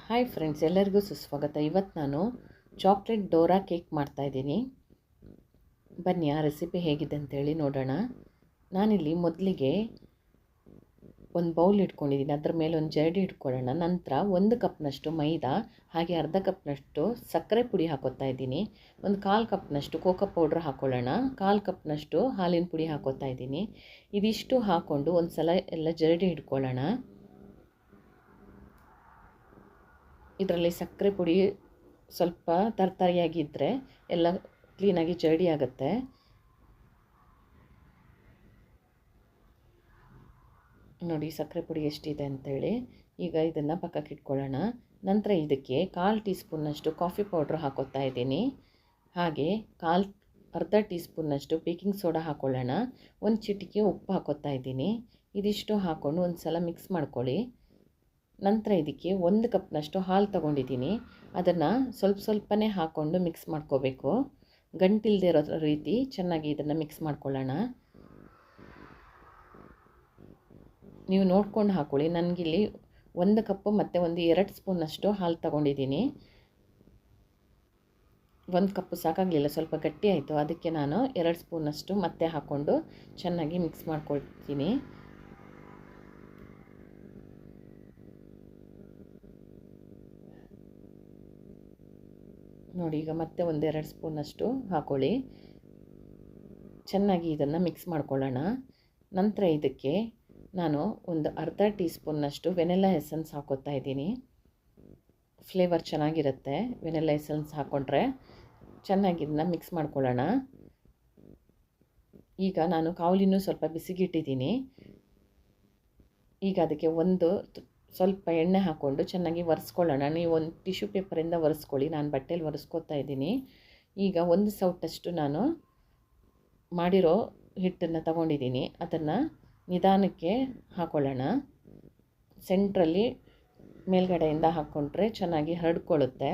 Hi friends, ಎಲ್ಲರಿಗೂ ಸುಸ್ವಾಗತ. ಇವತ್ತು ನಾನು ಚಾಕ್ಲೇಟ್ ಡೋರಾ ಕೇಕ್ ಮಾಡ್ತಾಯಿದ್ದೀನಿ. ಬನ್ನಿ ಆ ರೆಸಿಪಿ ಹೇಗಿದೆ ಅಂತೇಳಿ ನೋಡೋಣ. ನಾನಿಲ್ಲಿ ಮೊದಲಿಗೆ ಒಂದು ಬೌಲ್ ಇಟ್ಕೊಂಡಿದ್ದೀನಿ. ಅದರ ಮೇಲೆ ಒಂದು ಜರಡಿ ಇಟ್ಕೊಳ್ಳೋಣ. ನಂತರ 1 ಕಪ್ನಷ್ಟು ಮೈದಾ, ಹಾಗೆ ಅರ್ಧ ಕಪ್ನಷ್ಟು ಸಕ್ಕರೆ ಪುಡಿ ಹಾಕೋತಾ ಇದ್ದೀನಿ. ಒಂದು 1/4 ಕಪ್ನಷ್ಟು ಕೋಕೋ ಪೌಡ್ರ್ ಹಾಕ್ಕೊಳ್ಳೋಣ. 1/4 ಕಪ್ನಷ್ಟು ಹಾಲಿನ ಪುಡಿ ಹಾಕೋತಾ ಇದ್ದೀನಿ. ಇದಿಷ್ಟು ಹಾಕ್ಕೊಂಡು ಒಂದು ಸಲ ಎಲ್ಲ ಜರಡಿ ಇಟ್ಕೊಳ್ಳೋಣ. ಇದರಲ್ಲಿ ಸಕ್ಕರೆ ಪುಡಿ ಸ್ವಲ್ಪ ತರತರಿಯಾಗಿದ್ದರೆ ಎಲ್ಲ ಕ್ಲೀನಾಗಿ ಜರಡಿ ಆಗುತ್ತೆ. ನೋಡಿ ಸಕ್ಕರೆ ಪುಡಿ ಎಷ್ಟಿದೆ ಅಂಥೇಳಿ. ಈಗ ಇದನ್ನು ಪಕ್ಕಕ್ಕೆ ಇಟ್ಕೊಳ್ಳೋಣ. ನಂತರ ಇದಕ್ಕೆ 1/4 ಟೀ ಸ್ಪೂನ್ನಷ್ಟು ಕಾಫಿ ಪೌಡ್ರ್ ಹಾಕೋತಾ ಇದ್ದೀನಿ. ಹಾಗೆ ಅರ್ಧ ಟೀ ಸ್ಪೂನ್ನಷ್ಟು ಬೇಕಿಂಗ್ ಸೋಡಾ ಹಾಕ್ಕೊಳ್ಳೋಣ. ಒಂದು ಚಿಟಿಕೆ ಉಪ್ಪು ಹಾಕೋತಾ ಇದ್ದೀನಿ. ಇದಿಷ್ಟು ಹಾಕ್ಕೊಂಡು ಒಂದು ಸಲ ಮಿಕ್ಸ್ ಮಾಡ್ಕೊಳ್ಳಿ. ನಂತರ ಇದಕ್ಕೆ 1 ಕಪ್ನಷ್ಟು ಹಾಲು ತೊಗೊಂಡಿದ್ದೀನಿ. ಅದನ್ನು ಸ್ವಲ್ಪನೇ ಹಾಕ್ಕೊಂಡು ಮಿಕ್ಸ್ ಮಾಡ್ಕೋಬೇಕು. ಗಂಟಿಲ್ಲದೆ ಇರೋ ರೀತಿ ಚೆನ್ನಾಗಿ ಇದನ್ನು ಮಿಕ್ಸ್ ಮಾಡ್ಕೊಳ್ಳೋಣ. ನೀವು ನೋಡ್ಕೊಂಡು ಹಾಕ್ಕೊಳ್ಳಿ. ನನಗಿಲ್ಲಿ 1 ಕಪ್ಪು ಮತ್ತು 2 ಸ್ಪೂನಷ್ಟು ಹಾಲು ತೊಗೊಂಡಿದ್ದೀನಿ. 1 ಕಪ್ಪು ಸಾಕಾಗಲಿಲ್ಲ, ಸ್ವಲ್ಪ ಗಟ್ಟಿ ಆಯಿತು. ಅದಕ್ಕೆ ನಾನು 2 ಸ್ಪೂನಷ್ಟು ಮತ್ತೆ ಹಾಕ್ಕೊಂಡು ಚೆನ್ನಾಗಿ ಮಿಕ್ಸ್ ಮಾಡ್ಕೊಳ್ತೀನಿ. ನೋಡಿ ಈಗ ಮತ್ತೆ 1-2 ಸ್ಪೂನಷ್ಟು ಹಾಕ್ಕೊಳ್ಳಿ. ಚೆನ್ನಾಗಿ ಇದನ್ನು ಮಿಕ್ಸ್ ಮಾಡ್ಕೊಳ್ಳೋಣ. ನಂತರ ಇದಕ್ಕೆ ನಾನು ಒಂದು ಅರ್ಧ ಟೀ ಸ್ಪೂನ್ನಷ್ಟು ವೆನಿಲಾ ಎಸೆನ್ಸ್ ಹಾಕೋತಾ ಇದ್ದೀನಿ. ಫ್ಲೇವರ್ ಚೆನ್ನಾಗಿರುತ್ತೆ ವೆನಿಲಾ ಎಸೆನ್ಸ್ ಹಾಕ್ಕೊಂಡ್ರೆ. ಚೆನ್ನಾಗಿ ಇದನ್ನು ಮಿಕ್ಸ್ ಮಾಡ್ಕೊಳ್ಳೋಣ. ಈಗ ನಾನು ಕಾವಲಿನೂ ಸ್ವಲ್ಪ ಬಿಸಿಗಿಟ್ಟಿದ್ದೀನಿ. ಈಗ ಅದಕ್ಕೆ ಸ್ವಲ್ಪ ಎಣ್ಣೆ ಹಾಕ್ಕೊಂಡು ಚೆನ್ನಾಗಿ ಒರೆಸ್ಕೊಳ್ಳೋಣ. ನೀವು ಒಂದು ಟಿಶ್ಯೂ ಪೇಪರಿಂದ ಒರೆಸ್ಕೊಳ್ಳಿ. ನಾನು ಬಟ್ಟೆಯಲ್ಲಿ ಒರೆಸ್ಕೊತಾ ಇದ್ದೀನಿ. ಈಗ 1 ಸೌಟಷ್ಟು ನಾನು ಮಾಡಿರೋ ಹಿಟ್ಟನ್ನು ತಗೊಂಡಿದ್ದೀನಿ. ಅದನ್ನು ನಿಧಾನಕ್ಕೆ ಹಾಕ್ಕೊಳ್ಳೋಣ. ಸೆಂಟ್ರಲ್ಲಿ ಮೇಲ್ಗಡೆಯಿಂದ ಹಾಕ್ಕೊಂಡ್ರೆ ಚೆನ್ನಾಗಿ ಹರಡ್ಕೊಳ್ಳುತ್ತೆ.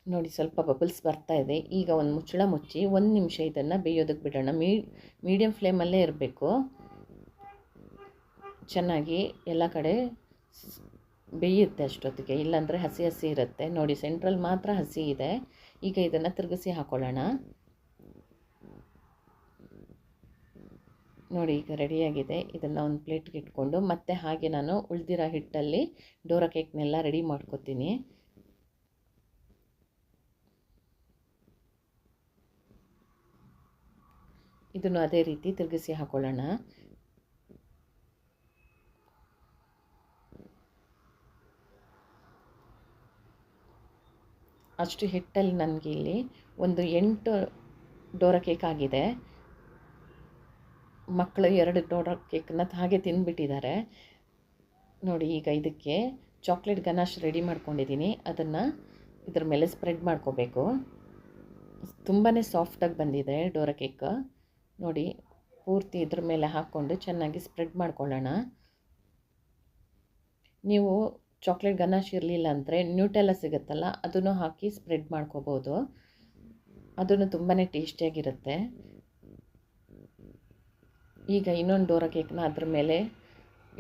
ನೋಡಿ ಸ್ವಲ್ಪ ಬಬಲ್ಸ್ ಬರ್ತಾ ಇದೆ. ಈಗ ಒಂದು ಮುಚ್ಚಳ ಮುಚ್ಚಿ 1 ನಿಮಿಷ ಇದನ್ನು ಬೇಯೋದಕ್ಕೆ ಬಿಡೋಣ. ಮೀಡಿಯಮ್ ಫ್ಲೇಮಲ್ಲೇ ಇರಬೇಕು. ಚೆನ್ನಾಗಿ ಎಲ್ಲ ಕಡೆ ಬೇಯುತ್ತೆ ಅಷ್ಟೊತ್ತಿಗೆ, ಇಲ್ಲಾಂದರೆ ಹಸಿ ಹಸಿ ಇರುತ್ತೆ. ನೋಡಿ ಸೆಂಟ್ರಲ್ ಮಾತ್ರ ಹಸಿ ಇದೆ. ಈಗ ಇದನ್ನು ತಿರುಗಿಸಿ ಹಾಕ್ಕೊಳ್ಳೋಣ. ನೋಡಿ ಈಗ ರೆಡಿಯಾಗಿದೆ. ಇದನ್ನು ಒಂದು ಪ್ಲೇಟ್ಗೆ ಇಟ್ಕೊಂಡು ಮತ್ತೆ ಹಾಗೆ ನಾನು ಉಳಿದಿರೋ ಹಿಟ್ಟಲ್ಲಿ ಡೋರಾ ಕೇಕ್ನೆಲ್ಲ ರೆಡಿ ಮಾಡ್ಕೊತೀನಿ. ಇದನ್ನು ಅದೇ ರೀತಿ ತಿರುಗಿಸಿ ಹಾಕ್ಕೊಳ್ಳೋಣ. ಅಷ್ಟು ಹಿಟ್ಟಲ್ಲಿ ನನಗೆ ಇಲ್ಲಿ ಒಂದು 8 ಡೋರಾ ಕೇಕ್ ಆಗಿದೆ. ಮಕ್ಕಳು 2 ಡೋರಾ ಕೇಕನ್ನು ಹಾಗೆ ತಿಂದುಬಿಟ್ಟಿದ್ದಾರೆ. ನೋಡಿ ಈಗ ಇದಕ್ಕೆ ಚಾಕ್ಲೇಟ್ ಗನಾಶ್ ರೆಡಿ ಮಾಡ್ಕೊಂಡಿದ್ದೀನಿ. ಅದನ್ನು ಇದ್ರ ಮೇಲೆ ಸ್ಪ್ರೆಡ್ ಮಾಡ್ಕೋಬೇಕು. ತುಂಬಾ ಸಾಫ್ಟಾಗಿ ಬಂದಿದೆ ಡೋರಾ ಕೇಕ್. ನೋಡಿ ಪೂರ್ತಿ ಇದ್ರ ಮೇಲೆ ಹಾಕ್ಕೊಂಡು ಚೆನ್ನಾಗಿ ಸ್ಪ್ರೆಡ್ ಮಾಡ್ಕೊಳ್ಳೋಣ. ನೀವು ಚಾಕ್ಲೇಟ್ ಗನಾಶ್ ಇರಲಿಲ್ಲ ಅಂದರೆ ನ್ಯೂಟೆಲ್ಲ ಸಿಗುತ್ತಲ್ಲ, ಅದನ್ನು ಹಾಕಿ ಸ್ಪ್ರೆಡ್ ಮಾಡ್ಕೋಬೋದು. ಅದನ್ನು ತುಂಬಾ ಟೇಸ್ಟಿಯಾಗಿರುತ್ತೆ. ಈಗ ಇನ್ನೊಂದು ಡೋರಾ ಕೇಕ್ನ ಅದ್ರ ಮೇಲೆ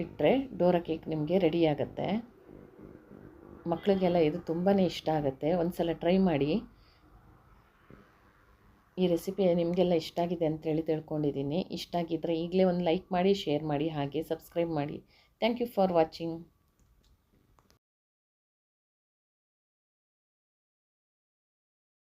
ಇಟ್ಟರೆ ಡೋರಾ ಕೇಕ್ ನಿಮಗೆ ರೆಡಿ ಆಗುತ್ತೆ. ಮಕ್ಕಳಿಗೆಲ್ಲ ಇದು ತುಂಬಾ ಇಷ್ಟ ಆಗುತ್ತೆ. ಒಂದು ಸಲ ಟ್ರೈ ಮಾಡಿ. ಈ ರೆಸಿಪಿ ನಿಮಗೆಲ್ಲ ಇಷ್ಟ ಆಗಿದೆ ಅಂತೇಳಿ ತಿಳ್ಕೊಂಡಿದ್ದೀನಿ. ಇಷ್ಟ ಆಗಿದ್ದರೆ ಈಗಲೇ ಒಂದು ಲೈಕ್ ಮಾಡಿ, ಶೇರ್ ಮಾಡಿ, ಹಾಗೆ ಸಬ್ಸ್ಕ್ರೈಬ್ ಮಾಡಿ. Thank you for watching.